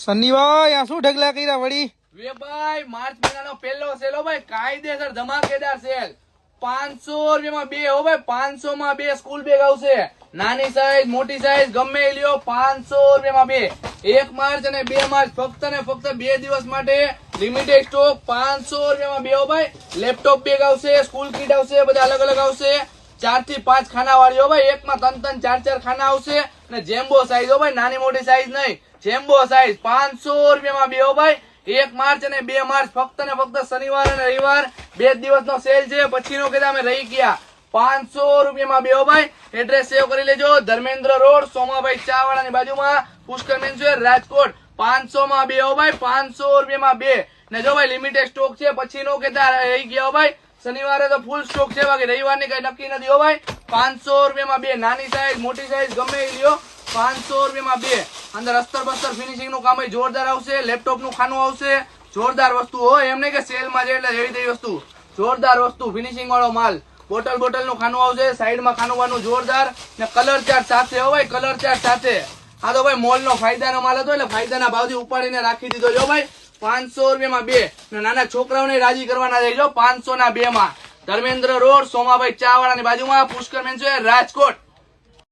સન્નીભાઈ આ શું ઢગલા કર્યા વળી? વે ભાઈ માર્ચ મહિનાનો પહેલો સેલ હો ભાઈ, કાયદેસર ધમાકેદાર સેલ. 500 રૂપિયામાં બે હો ભાઈ, 500 માં બે સ્કૂલ બેગ આવશે. નાની સાઈઝ મોટી સાઈઝ ગમે એ લ્યો, 500 રૂપિયામાં બે. 1 માર્ચ અને 2 માર્ચ ફક્ત ને ફક્ત 2 દિવસ માટે લિમિટેડ સ્ટોક. 500 રૂપિયામાં બે હો ભાઈ. લેપટોપ બેગ આવશે, સ્કૂલ કિટ આવશે, બધા અલગ અલગ આવશે. 4 થી 5 ખાના વાળી હો ભાઈ, એકમાં 3 4 ખાના આવશે. અને જેમ્બો સાઈઝ હો ભાઈ, નાની મોટી સાઈઝ નહીં, જેમ્બો સાઈઝ. 500 રૂપિયામાં બે હો ભાઈ. 1 માર્ચ અને 2 માર્ચ ફક્ત ને ફક્ત શનિવાર અને રવિવાર 2 દિવસનો સેલ છે, પછીનો કીધા અમે રહી ગયા. 500 રૂપિયામાં બે હો ભાઈ. એડ્રેસ સેવ કરી લેજો, ધર્મેન્દ્ર રોડ, સોમાભાઈ ચા વાળાની બાજુમાં, પુષ્કર મેન્સવેર, રાજકોટ. 500 માં બે હો ભાઈ, 500 રૂપિયામાં બે. ને જો ભાઈ લિમિટેડ સ્ટોક છે, પછીનો કીધા રહી ગયા હો ભાઈ. શનિવારે તો ફૂલ સ્ટોક છે, બાકી રવિવારની કઈ નક્કી નથી હો ભાઈ. 500 રૂપિયામાં બે. નાની સાઈઝ મોટી સાઈઝ ગમે એ લ્યો, 500 રૂપિયામાં બે. અંદર અસ્તર બસ્તર ફિનિશિંગ નું કામ જોરદાર આવશે. લેપટોપ નું ખાનું આવશે, જોરદાર વસ્તુ હોય, એમ નહીં કે સેલ માં છે એટલે એવી તેવી વસ્તુ. જોરદાર વસ્તુ, ફિનિશિંગ વાળો માલ. બોટલ નું ખાનું આવશે, સાઈડ માં ખાનું વાનું જોરદાર. ને કલર ચાર્ટ સાથે હો ભાઈ, કલર ચાર્ટ સાથે. આ તો ભાઈ મોલ નો ફાયદાનો માલ હતો એટલે ફાયદાના ભાવથી ઉપાડીને રાખી દીધો જો ભાઈ. 500 રૂપિયામાં બે. નાના છોકરાઓને રાજી કરવાના રહેજો. 500 ના બે માં. ધર્મેન્દ્ર રોડ, સોમાભાઈ ચા વાળાની બાજુમાં, પુષ્કર મેન્સવેર, રાજકોટ.